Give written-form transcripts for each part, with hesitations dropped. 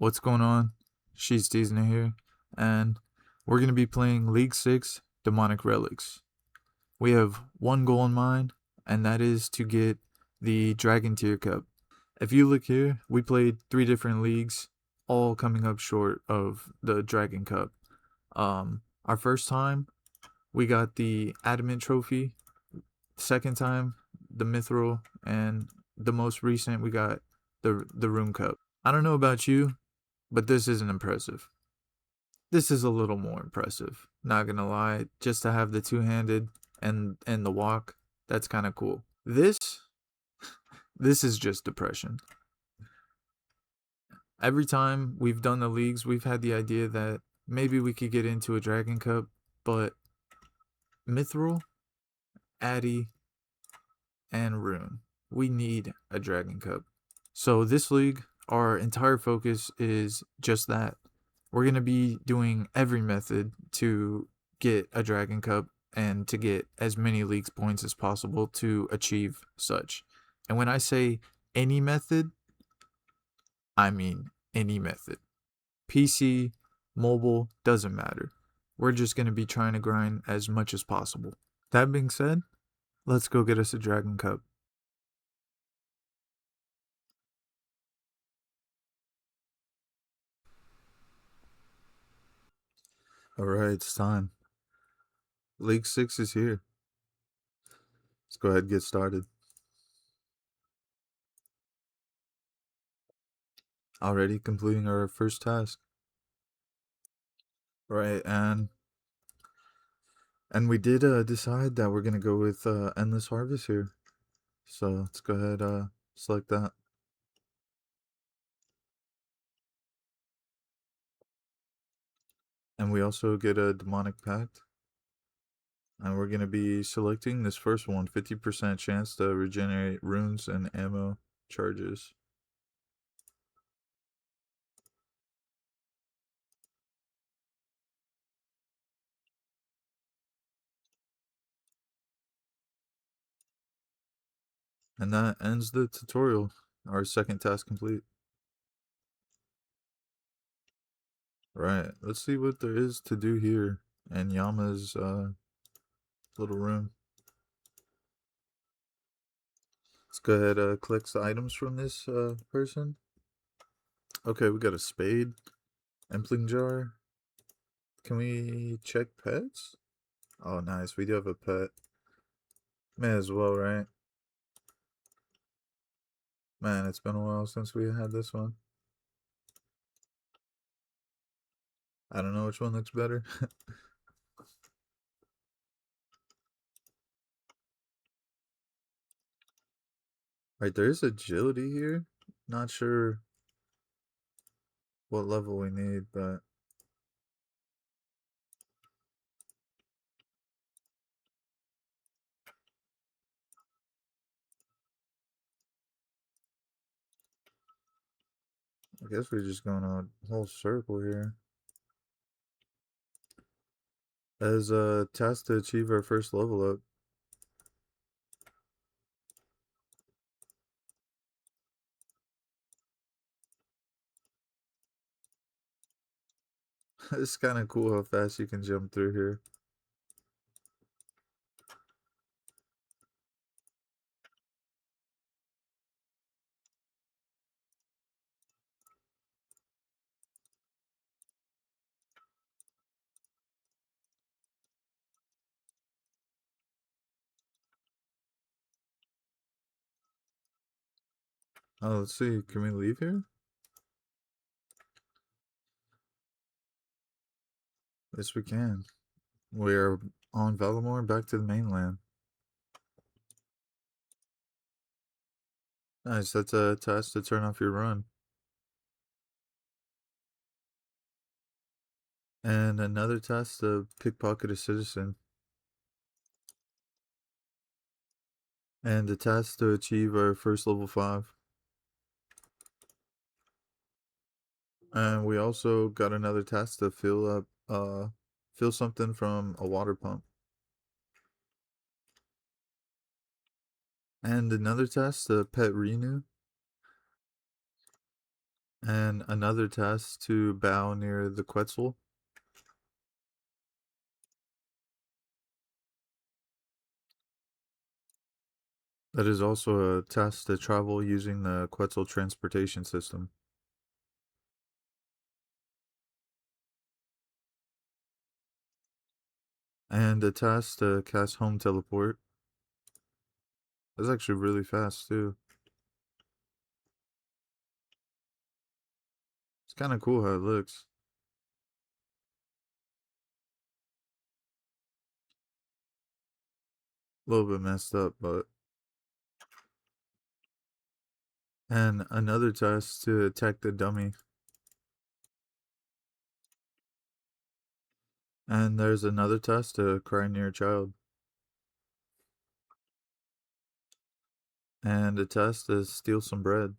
What's going on? She's Teasing here, and we're going to be playing League 6 Demonic Relics. We have one goal in mind, and that is to get the Dragon Tier Cup. If you look here, we played 3 different leagues, all coming up short of the Dragon Cup. Our first time, we got the Adamant Trophy. Second time, the Mithril, and the most recent, we got the Rune Cup. I don't know about you, but this isn't impressive. This is a little more impressive. Not gonna lie, just to have the two-handed and the walk, that's kind of cool. This is just depression. Every time we've done the leagues, we've had the idea that maybe we could get into a Dragon Cup, but Mithril, Addy, and Rune, we need a Dragon Cup. So this league, our entire focus is just that. We're going to be doing every method to get a Dragon Cup and to get as many leagues points as possible to achieve such. And when I say any method, I mean any method. PC, mobile, doesn't matter. We're just going to be trying to grind as much as possible. That being said, let's go get us a Dragon Cup. Alright, it's time. League 6 is here. Let's go ahead and get started. Already completing our first task. Right, and we did decide that we're gonna go with Endless Harvest here. So let's go ahead select that. And we also get a Demonic Pact. And we're gonna be selecting this first one, 50% chance to regenerate runes and ammo charges. And that ends the tutorial. Our second task complete. Right, let's see what there is to do here in Yama's little room. Let's go ahead collect the items from this person. Okay, we got a spade, empling jar. Can we check pets? Oh, nice. We do have a pet. May as well, right? Man, it's been a while since we had this one. I don't know which one looks better. Right, there is agility here. Not sure what level we need, but I guess we're just going a whole circle here. As a task to achieve our first level up. It's kind of cool how fast you can jump through here. Oh, let's see. Can we leave here? Yes, we can. We're on Valamore, back to the mainland. Nice, that's a task to turn off your run. And another task to pickpocket a citizen. And a task to achieve our first level 5. And we also got another task to fill something from a water pump. And another task to pet Renu. And another task to bow near the Quetzal. That is also a task to travel using the Quetzal transportation system. And a task to cast home teleport. That's actually really fast too. It's kind of cool how it looks. A little bit messed up, but. And another task to attack the dummy. And there's another task to cry near a child. And a task to steal some bread.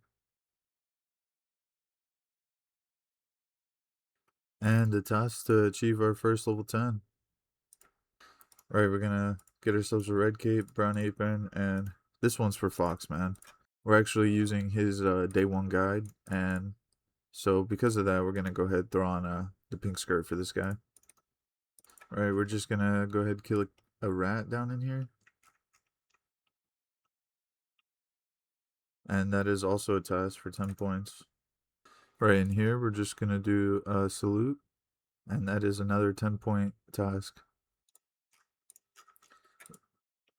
And a task to achieve our first level 10. Right, we're gonna get ourselves a red cape, brown apron, and this one's for Fox, man. We're actually using his day one guide, and so because of that, we're gonna go ahead and throw on the pink skirt for this guy. All right, we're just gonna go ahead and kill a rat down in here, and that is also a task for 10 points. Right in here, we're just gonna do a salute, and that is another 10-point task.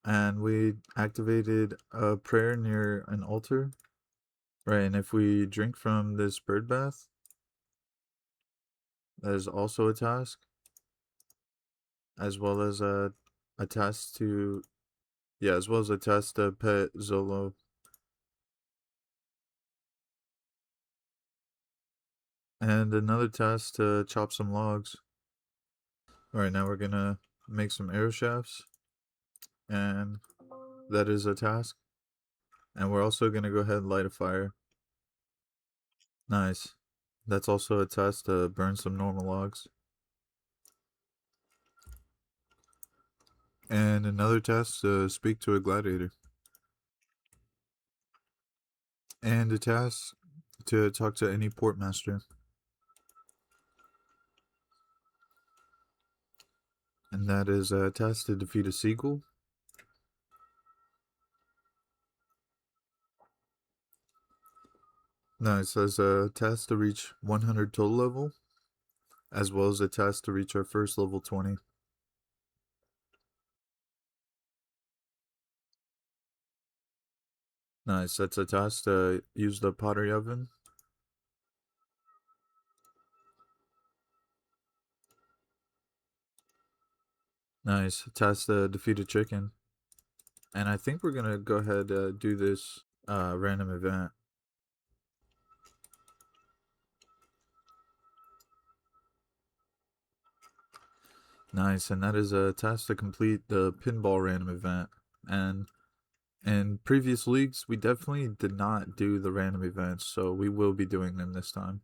And we activated a prayer near an altar. Right, and if we drink from this bird bath, that is also a task, as well as a task to, yeah, as well as a task to pet Zolo. And another task to chop some logs. Alright, now we're gonna make some arrow shafts, and that is a task. And we're also gonna go ahead and light a fire. Nice. That's also a task to burn some normal logs. And another task to speak to a gladiator. And a task to talk to any portmaster. And that is a task to defeat a seagull. No, it says a task to reach 100 total level, as well as a task to reach our first level 20. Nice, that's a task to use the pottery oven. Nice, task to defeat a chicken. And I think we're gonna go ahead do this random event. Nice, and that is a task to complete the pinball random event. And in previous leagues, we definitely did not do the random events, so we will be doing them this time.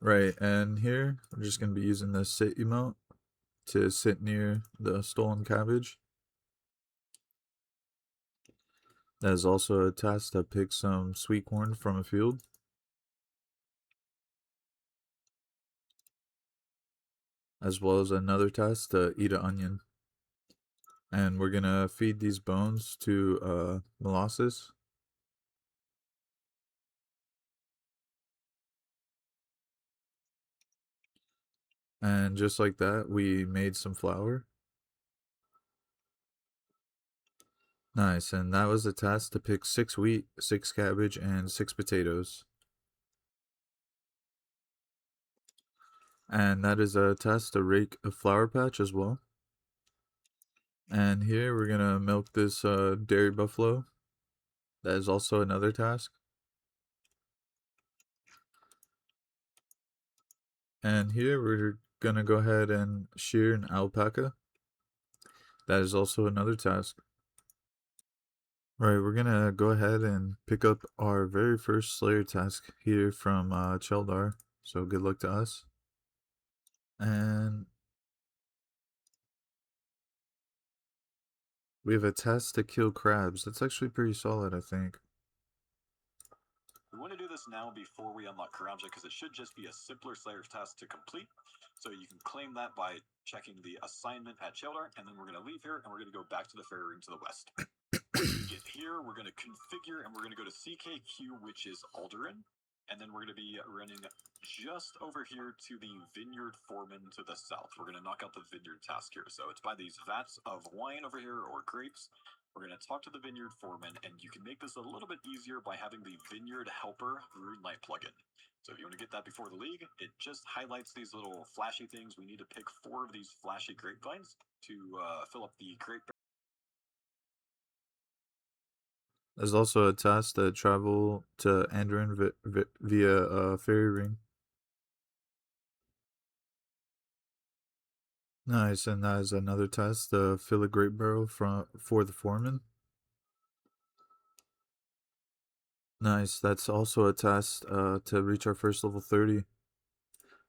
Right, and here we're just gonna be using the sit emote to sit near the stolen cabbage. That is also a task to pick some sweet corn from a field. As well as another task to eat an onion. And we're gonna feed these bones to molasses. And just like that, we made some flour. Nice, and that was a task to pick 6 wheat, 6 cabbage, and 6 potatoes. And that is a task to rake a flower patch as well. And here we're gonna milk this dairy buffalo. That is also another task. And here we're gonna go ahead and shear an alpaca. That is also another task. Right, we're gonna go ahead and pick up our very first Slayer task here from Cheldar. So good luck to us. And we have a task to kill crabs. That's actually pretty solid, I think. this now before we unlock Karamja because it should just be a simpler Slayer's task to complete. So you can claim that by checking the assignment at Cheldar, and then we're going to leave here and we're going to go back to the ferry ring to the west. Once we get here, we're going to configure and we're going to go to CKQ, which is Alderan. And then we're going to be running just over here to the Vineyard Foreman to the south. We're going to knock out the Vineyard task here. So it's by these vats of wine over here, or grapes. We're going to talk to the Vineyard Foreman, and you can make this a little bit easier by having the Vineyard Helper Runelight plugin. So if you want to get that before the league, it just highlights these little flashy things. We need to pick 4 of these flashy grapevines to fill up the grape. There's also a task to travel to Andoran via ferry ring. Nice, and that is another task to fill a grape barrel for the foreman. Nice, that's also a task to reach our first level 30.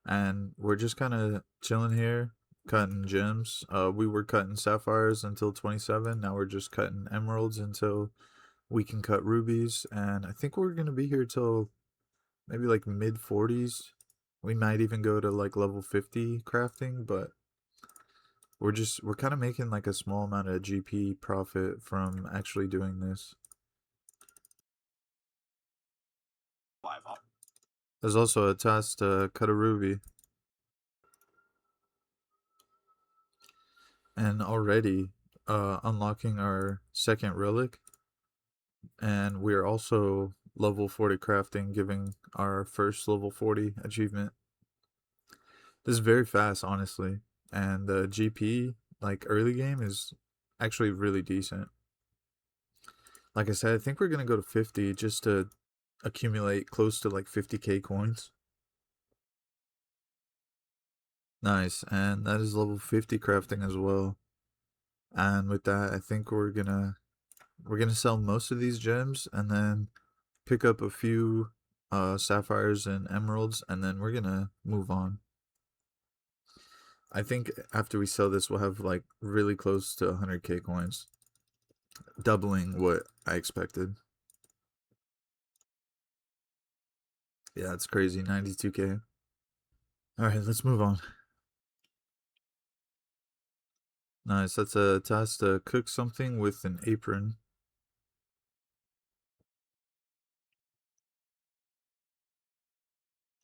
And we're just kind of chilling here, cutting gems. We were cutting sapphires until 27. Now we're just cutting emeralds until we can cut rubies. And I think we're going to be here till maybe like mid 40s. We might even go to like level 50 crafting, but we're kind of making like a small amount of GP profit from actually doing this. There's also a task to cut a ruby. And already unlocking our second relic. And we're also level 40 crafting, giving our first level 40 achievement. This is very fast, honestly. And the GP, like early game, is actually really decent. Like I said, I think we're going to go to 50 just to accumulate close to like 50k coins. Nice. And that is level 50 crafting as well. And with that, I think we're gonna sell most of these gems and then pick up a few sapphires and emeralds, and then we're gonna move on. I think after we sell this, we'll have like really close to 100k coins, doubling what I expected. Yeah, it's crazy. 92k. All right, let's move on. Nice. That's a task to cook something with an apron.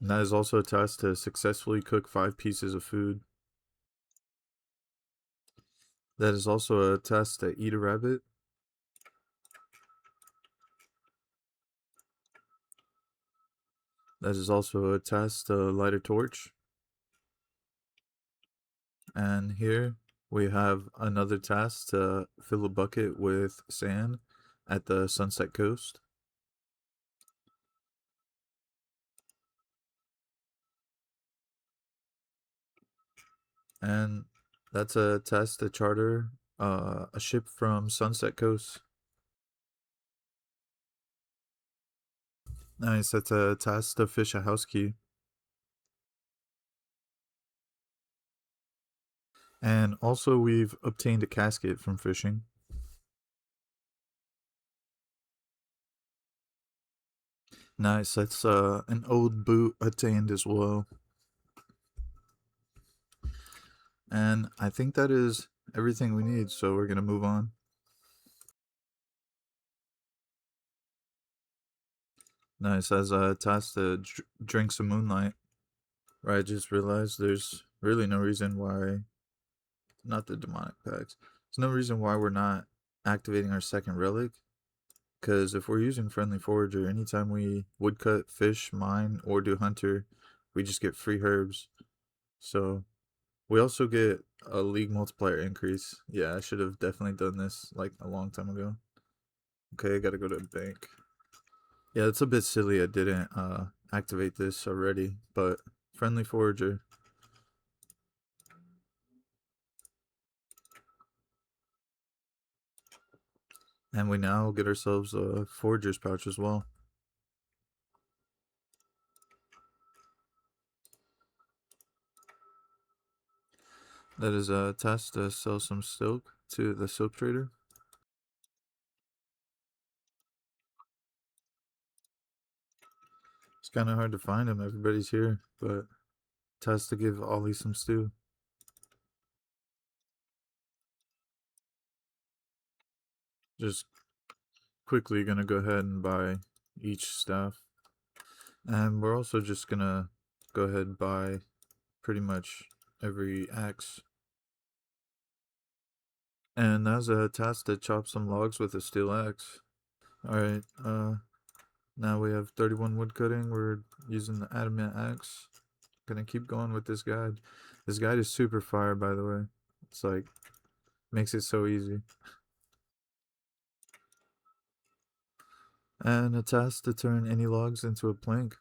And that is also a task to successfully cook 5 pieces of food. That is also a task to eat a rabbit. That is also a task to light a torch. And here we have another task to fill a bucket with sand at the Sunset Coast. And that's a task to charter a ship from Sunset Coast. Nice, that's a task to fish a house key. And also we've obtained a casket from fishing. Nice, that's an old boot attained as well. And I think that is everything we need, so we're gonna move on. Nice, as a task to drink some moonlight. Right, I just realized there's really no reason why, not the demonic packs, there's no reason why we're not activating our second relic. Because if we're using friendly forager, anytime we woodcut, fish, mine, or do hunter, we just get free herbs. So we also get a league multiplier increase. Yeah, I should have definitely done this like a long time ago. Okay, I gotta go to the bank. Yeah, it's a bit silly I didn't activate this already, but friendly forager. And we now get ourselves a forager's pouch as well. That is a task to sell some silk to the silk trader. It's kind of hard to find him. Everybody's here, but task to give Ollie some stew. Just quickly gonna go ahead and buy each staff. And we're also just gonna go ahead and buy pretty much every axe. And that's a task to chop some logs with a steel axe. Alright, now we have 31 wood cutting. We're using the adamant axe. Gonna keep going with this guide. This guide is super fire, by the way. It's like, makes it so easy. And a task to turn any logs into a plank.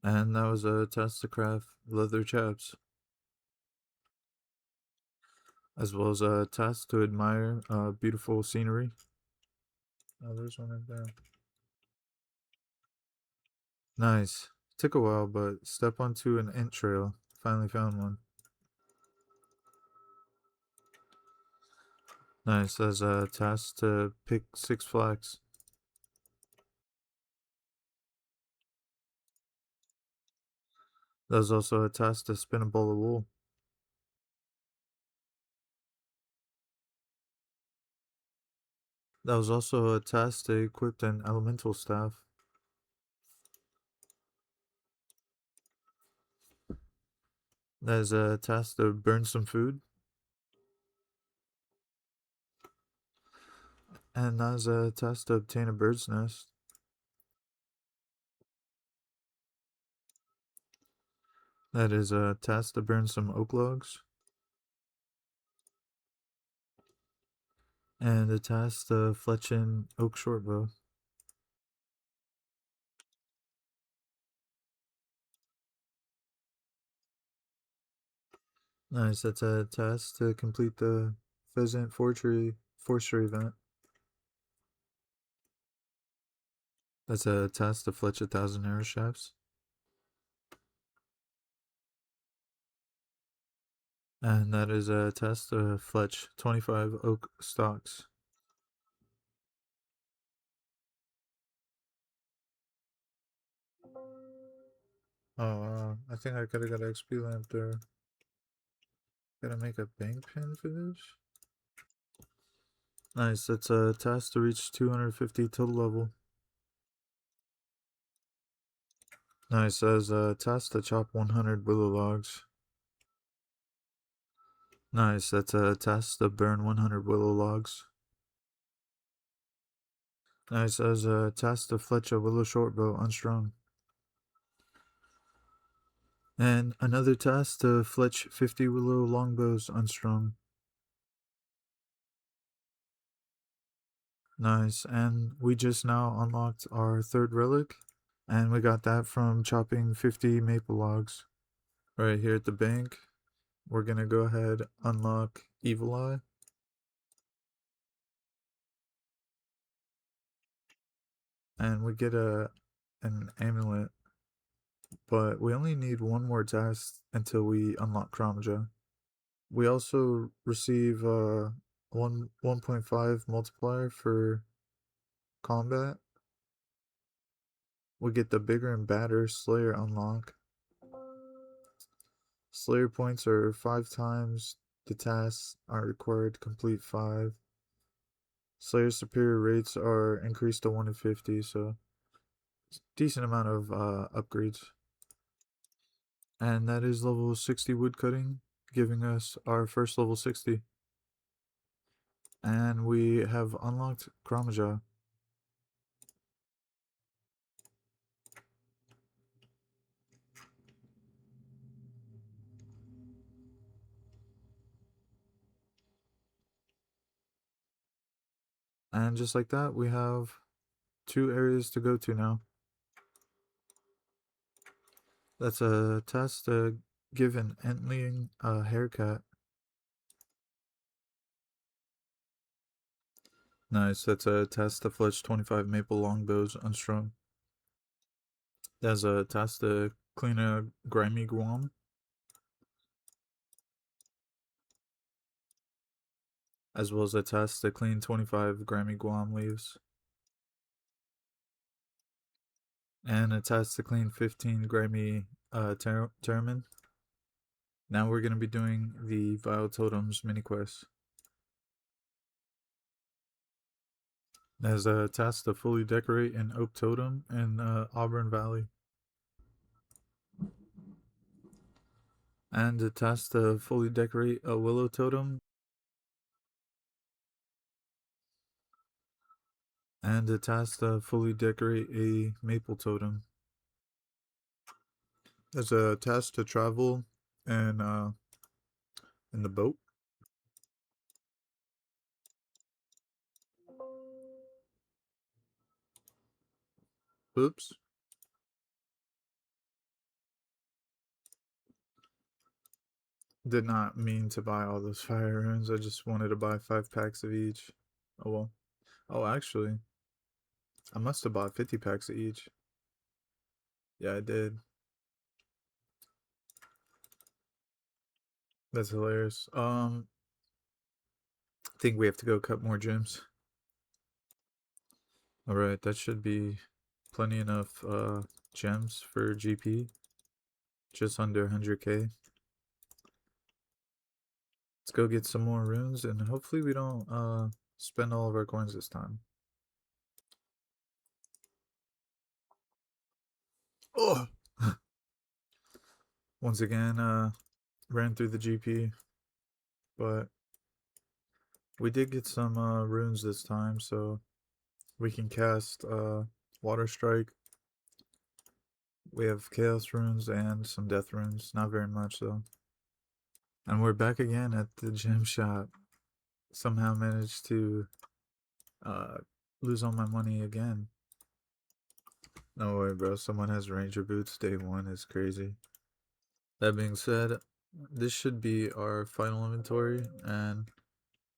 And that was a task to craft leather chaps. As well as a task to admire beautiful scenery. Oh, there's one right there. Nice. Took a while, but step onto an ant trail. Finally found one. Nice. As a task to pick 6 flax. That was also a task to spin a ball of wool. That was also a task to equip an elemental staff. That is a task to burn some food. And that is a task to obtain a bird's nest. That is a task to burn some oak logs. And a task to fletch in oak shortbow. Nice, that's a task to complete the pheasant forestry event. That's a task to fletch 1,000 arrow shafts. And that is a task to fletch 25 oak stalks. Oh, I think I could've got an XP lamp there. Gotta make a bank pin for this? Nice, that's a task to reach 250 total level. Nice, as a task to chop 100 willow logs. Nice, that's a task to burn 100 willow logs. Nice, as a task to fletch a willow shortbow unstrung. And another task to fletch 50 willow longbows unstrung. Nice, and we just now unlocked our 3rd relic, and we got that from chopping 50 maple logs. Right here at the bank, we're gonna go ahead, unlock Evil Eye. And we get an amulet, but we only need one more task until we unlock Kramaja. We also receive 1.5 multiplier for combat. We get the bigger and badder Slayer unlock. Slayer points are 5 times. The tasks are required to complete 5. Slayer superior rates are increased to 1 in 50, so decent amount of upgrades. And that is level 60 woodcutting, giving us our first level 60. And we have unlocked Kramaja. And just like that, we have 2 areas to go to now. That's a task to give an Entling a haircut. Nice, that's a task to fletch 25 maple longbows unstrung. That's a task to clean a grimy guam. as well as a task to clean 25 Grammy Guam leaves, and a task to clean 15 Grammy Termin. Now we're going to be doing the Vile Totems mini quest. As a task to fully decorate an oak totem in Auburn Valley. And a task to fully decorate a willow totem. And a task to fully decorate a maple totem. There's a task to travel and in the boat. Oops. Did not mean to buy all those fire runes. I just wanted to buy 5 packs of each. Oh well. Oh, actually, I must have bought 50 packs of each. Yeah, I did. That's hilarious. I think we have to go cut more gems. Alright, that should be plenty enough gems for GP. Just under 100k. Let's go get some more runes and hopefully we don't spend all of our coins this time. Oh! Once again, ran through the GP, but we did get some runes this time, so we can cast Water Strike. We have Chaos runes and some Death runes. Not very much though. And we're back again at the gem shop. Somehow managed to lose all my money again. No way, bro. Someone has Ranger boots day one. It's crazy. That being said, this should be our final inventory, and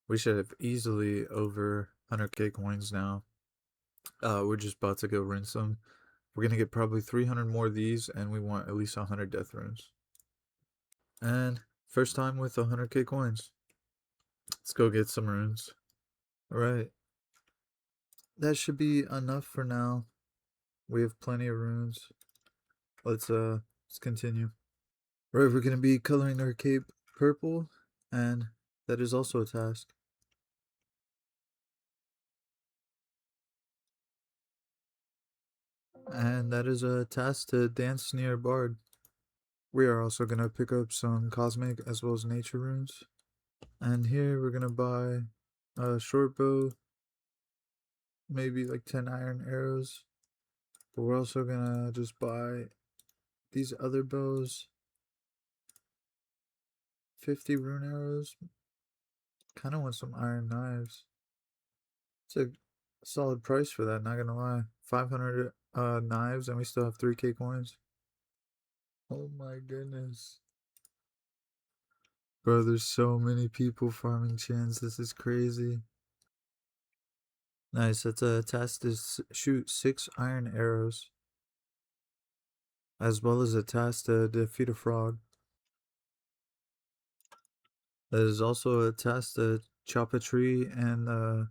we should have easily over 100k coins now. We're just about to go rinse them. We're gonna get probably 300 more of these, and we want at least 100 death runes. And first time with 100k coins. Let's go get some runes. Alright. That should be enough for now. We have plenty of runes. Let's continue. Right, we're gonna be coloring our cape purple, and that is also a task. And that is a task to dance near Bard. We are also gonna pick up some cosmic as well as nature runes. And here we're gonna buy a short bow, maybe like 10 iron arrows. But we're also gonna just buy these other bows, 50 rune arrows. Kind of want some iron knives. It's a solid price for that, not gonna lie. 500 knives and we still have 3k coins. Oh my goodness. Bro, there's so many people farming chins. This is crazy. Nice, that's a task to shoot 6 iron arrows. As well as a task to defeat a frog. There is also a task to chop a tree and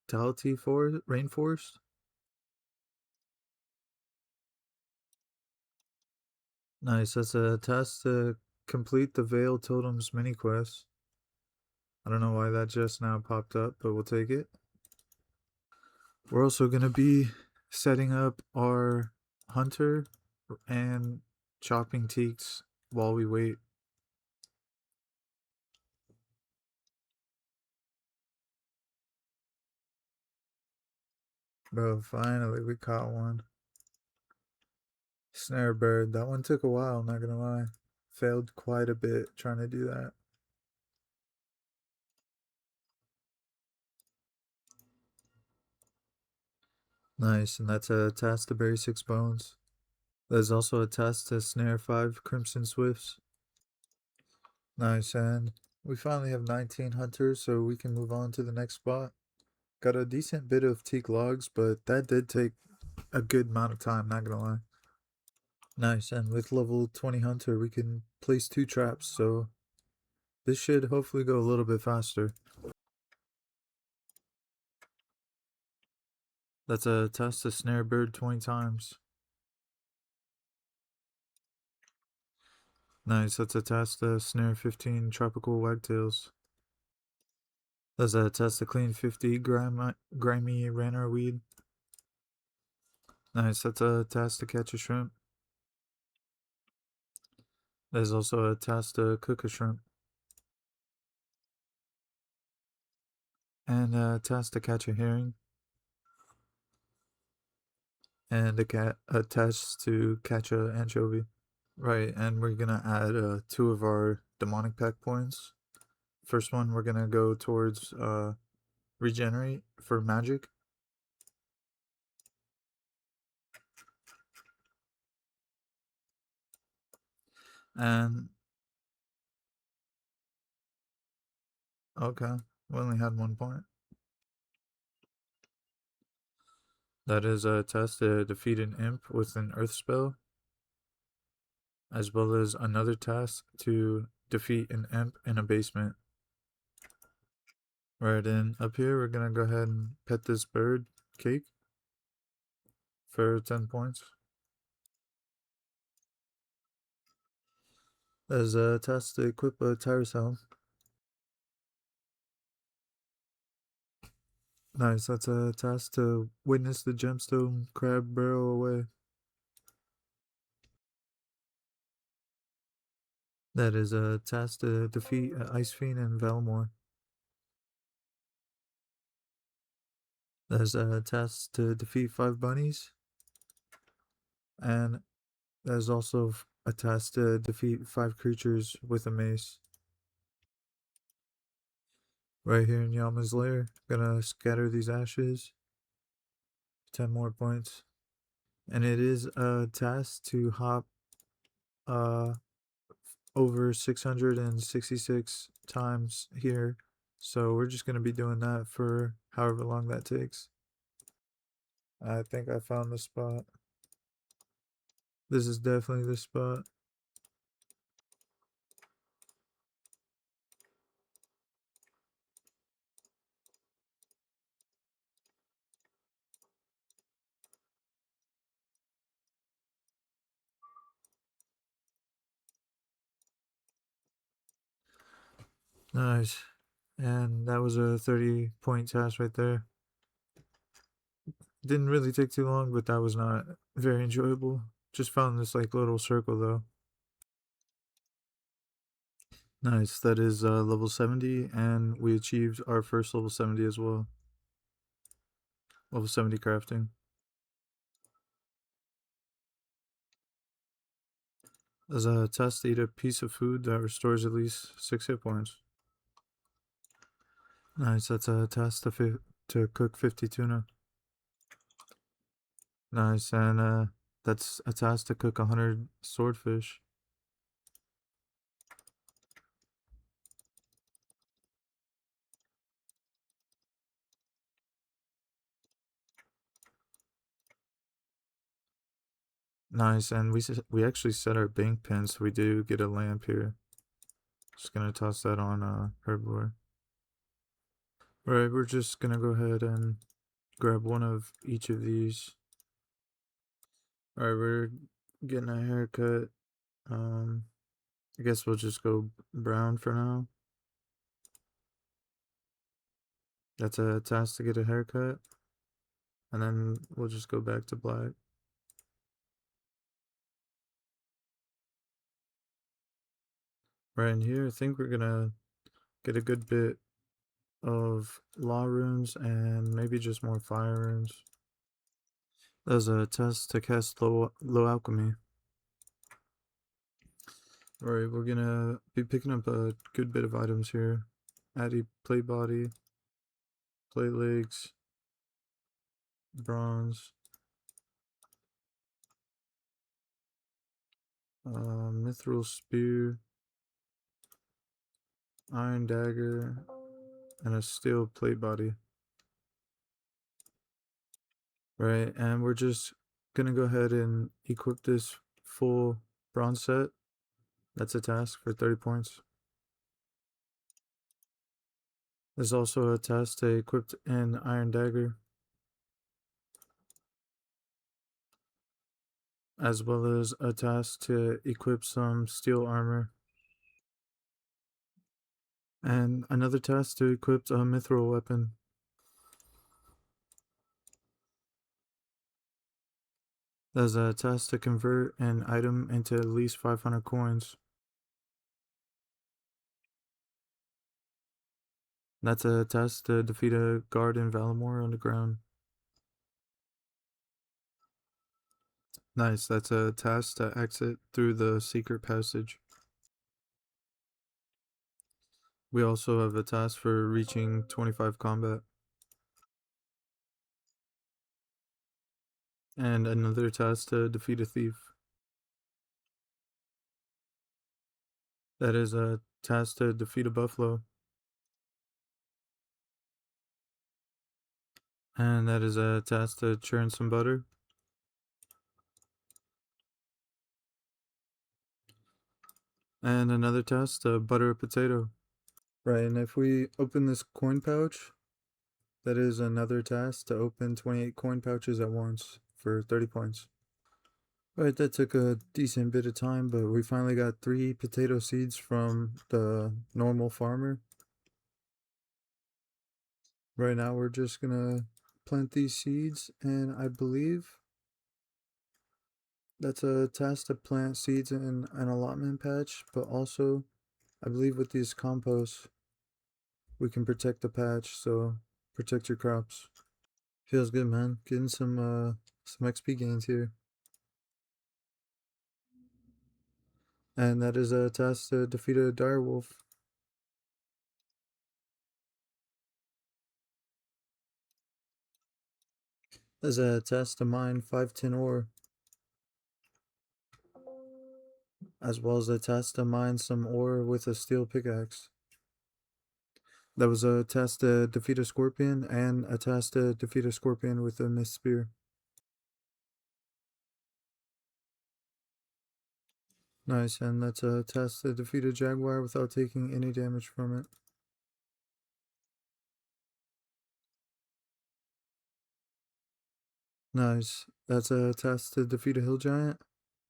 Talty forest, rainforest. Nice, that's a task to complete the Veil Totems mini quest. I don't know why that just now popped up, but we'll take it. We're also going to be setting up our hunter and chopping teaks while we wait. Bro, finally we caught one. Snare bird. That one took a while, not gonna lie. Failed quite a bit trying to do that. Nice, and that's a task to bury 6 bones. There's also a task to snare 5 crimson swifts. Nice, and we finally have 19 hunters, so we can move on to the next spot. Got a decent bit of teak logs, but that did take a good amount of time, not gonna lie. Nice, and with level 20 hunter, we can place 2 traps, so this should hopefully go a little bit faster. That's a test to snare bird 20 times. Nice, that's a test to snare 15 tropical wagtails. That's a test to clean 50 grimy ranner weed. Nice, that's a task to catch a shrimp. There's also a task to cook a shrimp. And a task to catch a herring. And a task to catch an anchovy. Right, and we're gonna add two of our demonic pack points. First one, we're gonna go towards regenerate for magic. And okay, we only had 1 point. That is a test to defeat an imp with an earth spell, as well as another task to defeat an imp in a basement. Right, and up here we're gonna go ahead and pet this bird, Cake, for 10 points. As a task to equip a tire cell. Nice, that's a task to witness the gemstone crab barrel away. That is a task to defeat Ice Fiend and Valmore. That is a task to defeat 5 bunnies. And that is also a task to defeat 5 creatures with a mace. Right here in Yama's lair, gonna scatter these ashes. 10 more points. And it is a task to hop uh over 666 times here. So we're just going to be doing that for however long that takes. I think I found the spot. This is definitely the spot. Nice. And that was a 30-point task right there. Didn't really take too long, but that was not very enjoyable. Just found this like little circle though. Nice. That is level 70, and we achieved our first level 70 as well. Level 70 crafting. As a test, eat a piece of food that restores at least 6 hit points. Nice, that's a test to cook 50 tuna. Nice, and that's a task to cook 100 swordfish. Nice, and we actually set our bank pin, so we do get a lamp here. Just gonna toss that on herbivore. Right, we're just gonna go ahead and grab one of each of these. Alright, we're getting a haircut. I guess we'll just go brown for now. That's a task to get a haircut. And then we'll just go back to black. Right in here, I think we're gonna get a good bit of law runes and maybe just more fire runes. That's a test to cast low alchemy. Alright, we're gonna be picking up a good bit of items here. Addy plate body, plate legs, bronze, mithril spear, iron dagger, and a steel plate body. Right, and we're just gonna go ahead and equip this full bronze set. That's a task for 30 points. There's also a task to equip an iron dagger. as well as a task to equip some steel armor, and another task to equip a mithril weapon. There's a task to convert an item into at least 500 coins. That's a task to defeat a guard in Valimor underground. Nice, that's a task to exit through the secret passage. We also have a task for reaching 25 combat. And another task to defeat a thief. That is a task to defeat a buffalo. And that is a task to churn some butter. And another task to butter a potato. Right, and if we open this coin pouch, that is another task to open 28 coin pouches at once for 30 points. Right, that took a decent bit of time, but we finally got 3 potato seeds from the normal farmer. Right now we're just gonna plant these seeds, and I believe that's a task to plant seeds in an allotment patch, but also I believe with these composts we can protect the patch, so protect your crops. Feels good, man. Getting some XP gains here. And that is a task to defeat a direwolf. There's a task to mine 5 tin ore, as well as a task to mine some ore with a steel pickaxe. That was a task to defeat a scorpion and a task to defeat a scorpion with a mist spear. Nice, and that's a task to defeat a jaguar without taking any damage from it. Nice, that's a task to defeat a hill giant,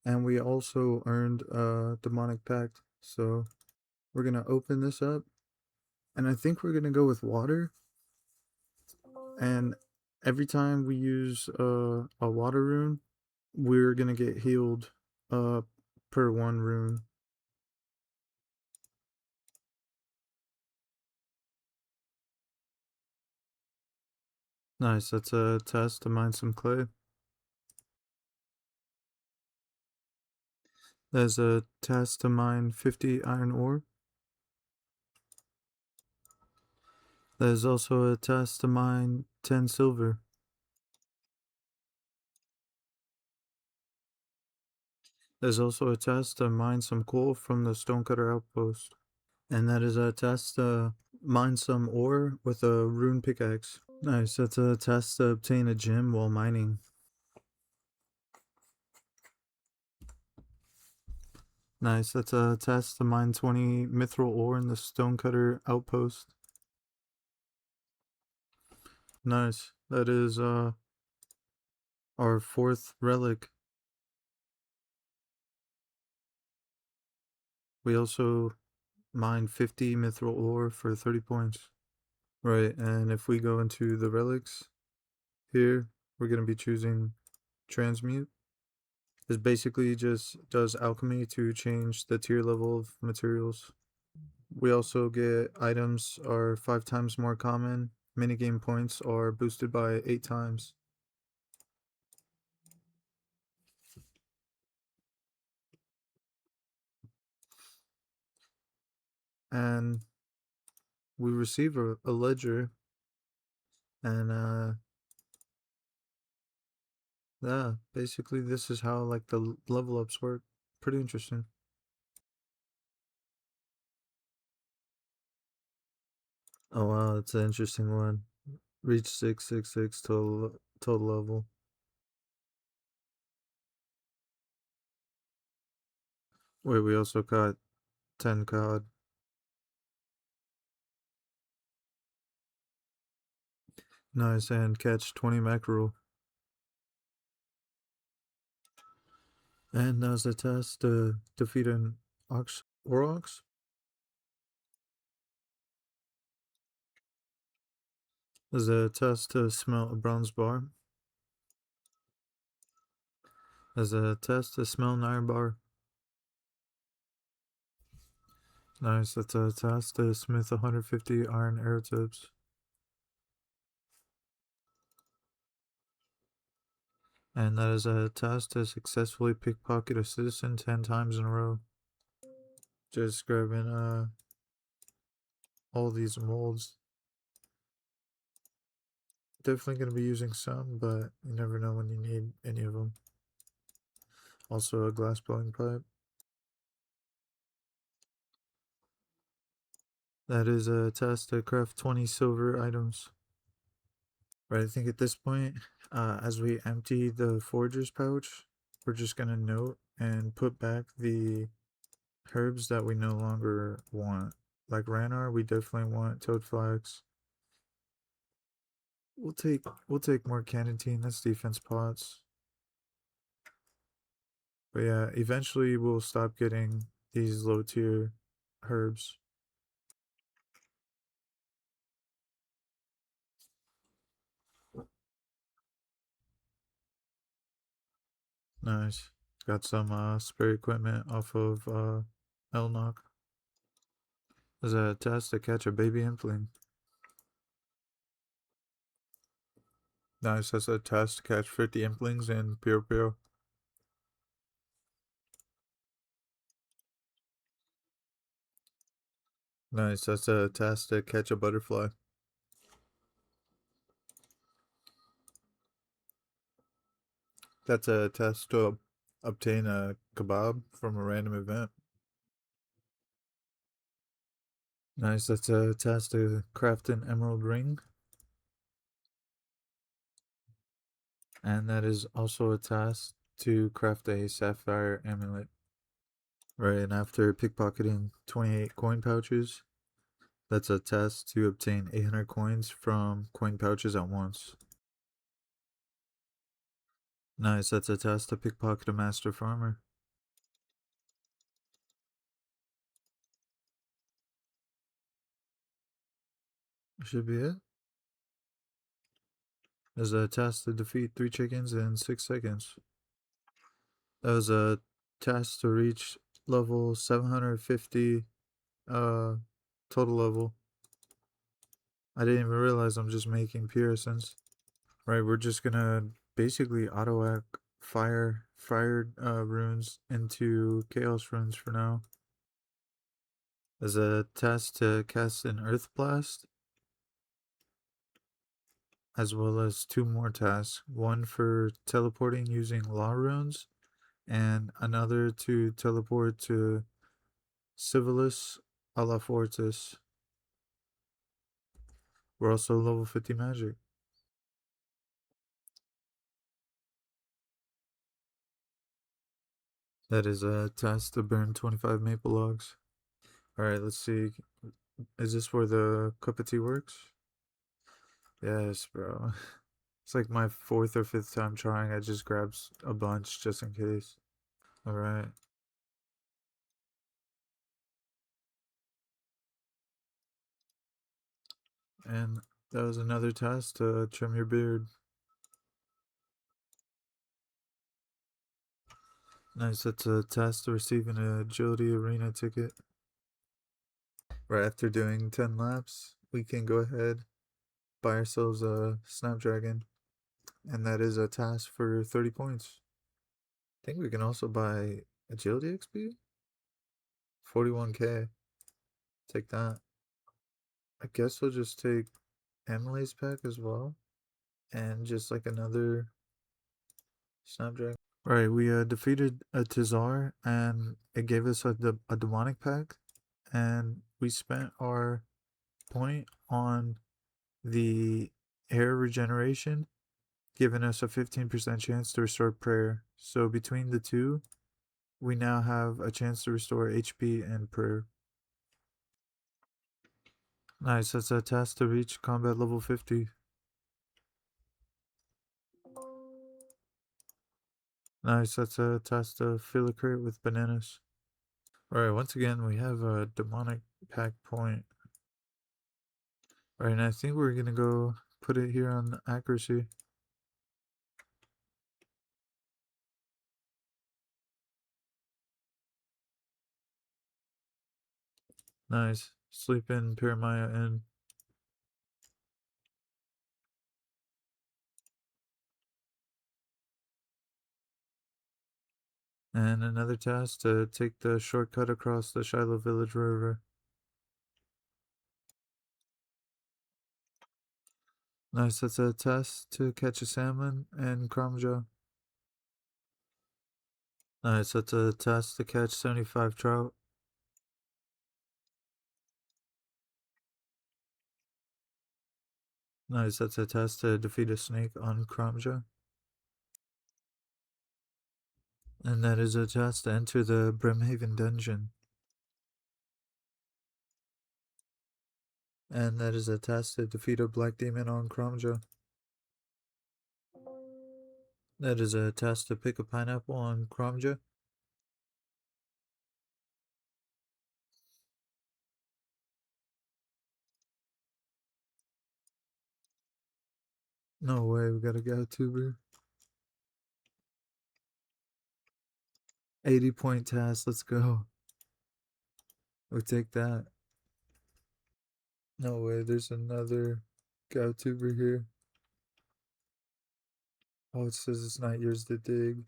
and we also earned a demonic pact, so we're gonna open this up, and I think we're gonna go with water, and every time we use a water rune, we're gonna get healed uh, per 1 rune. Nice, that's a task to mine some clay. There's a task to mine 50 iron ore. There's also a task to mine 10 silver. There's also a task to mine some coal from the stonecutter outpost. And that is a task to mine some ore with a rune pickaxe. Nice, that's a task to obtain a gem while mining. Nice, that's a task to mine 20 mithril ore in the stonecutter outpost. Nice, that is our 4th relic. We also mine 50 mithril ore for 30 points. Right, and if we go into the relics here, we're going to be choosing transmute. This basically just does alchemy to change the tier level of materials. We also get items are 5 times more common. Minigame points are boosted by 8 times. And we receive a ledger, and yeah, basically this is how like the level ups work. Pretty interesting. Oh wow, it's an interesting one. Reach 666 total level. Wait, we also got 10 COD. Nice, and catch 20 mackerel. And now's the test to defeat an ox or ox. There's a test to smell a bronze bar. There's a test to smell an iron bar. Nice, that's a test to smith 150 iron arrow tips. And that is a test to successfully pickpocket a citizen 10 times in a row. Just grabbing all these molds. Definitely going to be using some, but you never know when you need any of them. Also a glass blowing pipe. That is a test to craft 20 silver items. Right, I think at this point, as we empty the forager's pouch, we're just going to note and put back the herbs that we no longer want. Like Ranar, we definitely want Toadflax. We'll take more Canatine, that's defense pots. But yeah, eventually we'll stop getting these low tier herbs. Nice. Got some spare equipment off of Elnock. There's a test to catch a baby impling. Nice, that's a test to catch 50 implings in Pure Pure. Nice, that's a test to catch a butterfly. That's a test to obtain a kebab from a random event. Nice, that's a test to craft an emerald ring. And that is also a task to craft a sapphire amulet. Right, and after pickpocketing 28 coin pouches, that's a test to obtain 800 coins from coin pouches at once. Nice, that's a test to pickpocket a master farmer. Should be it. There's a test to defeat 3 chickens in 6 seconds. That was a test to reach level 750 total level. I didn't even realize I'm just making Pearsons. Right, we're just gonna basically auto-act fired runes into chaos runes for now. As a test to cast an earth blast, as well as 2 more tasks. One for teleporting using law runes, and another to teleport to Civilis a la Fortis. We're also level 50 magic. That is a test to burn 25 maple logs. Alright, let's see. Is this where the cup of tea works? Yes, bro. It's like my 4th or 5th time trying. I just grabbed a bunch just in case. Alright. And that was another test to trim your beard. Nice, that's a test to receive an agility arena ticket. Right after doing 10 laps, we can go ahead, buy ourselves a Snapdragon, and that is a task for 30 points. I think we can also buy agility XP? 41k. Take that. I guess we'll just take Emily's pack as well, and just like another Snapdragon. Right, we defeated a Tizar, and it gave us a demonic pack, and we spent our point on the air regeneration, giving us a 15% chance to restore prayer. So between the two, we now have a chance to restore HP and prayer. Nice, that's a task to reach combat level 50. Nice, that's a test of filler crate with bananas. Alright, once again, we have a demonic pack point. Alright, and I think we're gonna go put it here on accuracy. Nice. Sleep in, Paramaya in. And another task to take the shortcut across the Shiloh Village River. Nice, that's a test to catch a salmon and Kramja. Nice, that's a test to catch 75 trout. Nice, that's a test to defeat a snake on Kramja. And that is a test to enter the Brimhaven dungeon. And that is a test to defeat a black demon on Kramja. That is a test to pick a pineapple on Kramja. No way, we got a guy tuber. 80-point task, let's go. We'll take that. No way, there's another GoTuber here. Oh, it says it's not yours to dig.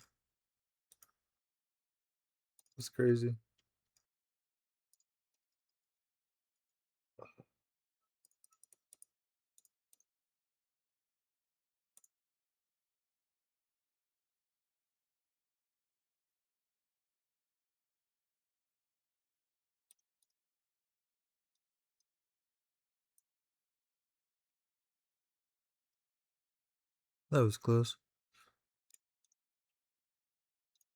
It's crazy. That was close.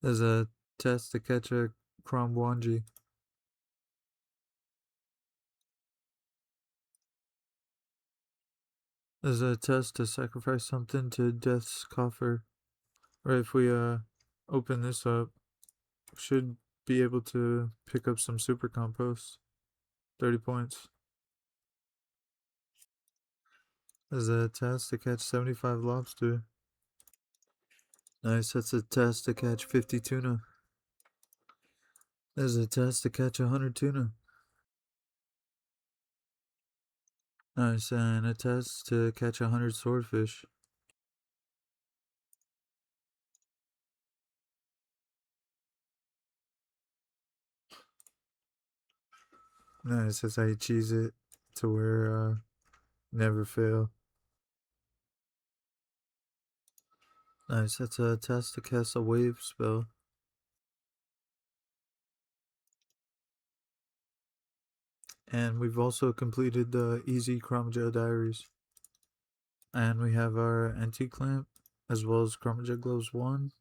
There's a test to catch a Kromwanji. There's a test to sacrifice something to Death's Coffer. Or if we open this up, should be able to pick up some super compost. 30 points. There's a test to catch 75 lobster. Nice, that's a test to catch 50 tuna. There's a test to catch 100 tuna. Nice, and a test to catch 100 swordfish. Nice, that's how you cheese it to where never fail. Nice, that's a test to cast a wave spell. And we've also completed the Easy Kromja Diaries. And we have our antique lamp as well as Kromja Gloves 1.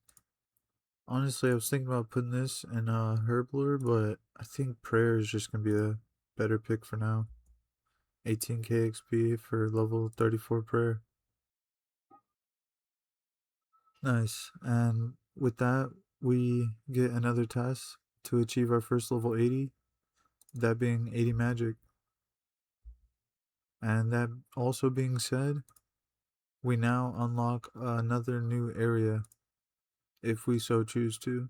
Honestly, I was thinking about putting this in Herbler, but I think Prayer is just going to be a better pick for now. 18k XP for level 34 Prayer. Nice. And with that, we get another task to achieve our first level 80. That being 80 magic. And that also being said, we now unlock another new area if we so choose to.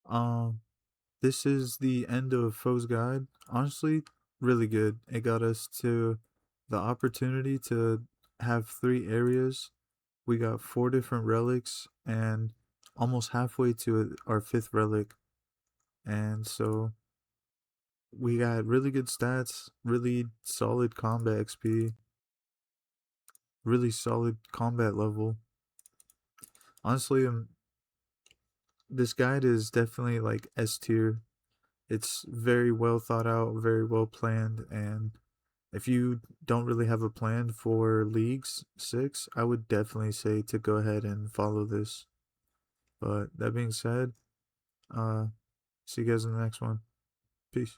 Um, this is the end of Faux Guide. Honestly, really good. It got us to the opportunity to have 3 areas. We got 4 different relics and almost halfway to our 5th relic. And so we got really good stats, really solid combat XP, really solid combat level. Honestly, this guide is definitely like S tier. It's very well thought out, very well planned, and if you don't really have a plan for Leagues 6, I would definitely say to go ahead and follow this. But that being said, see you guys in the next one. Peace.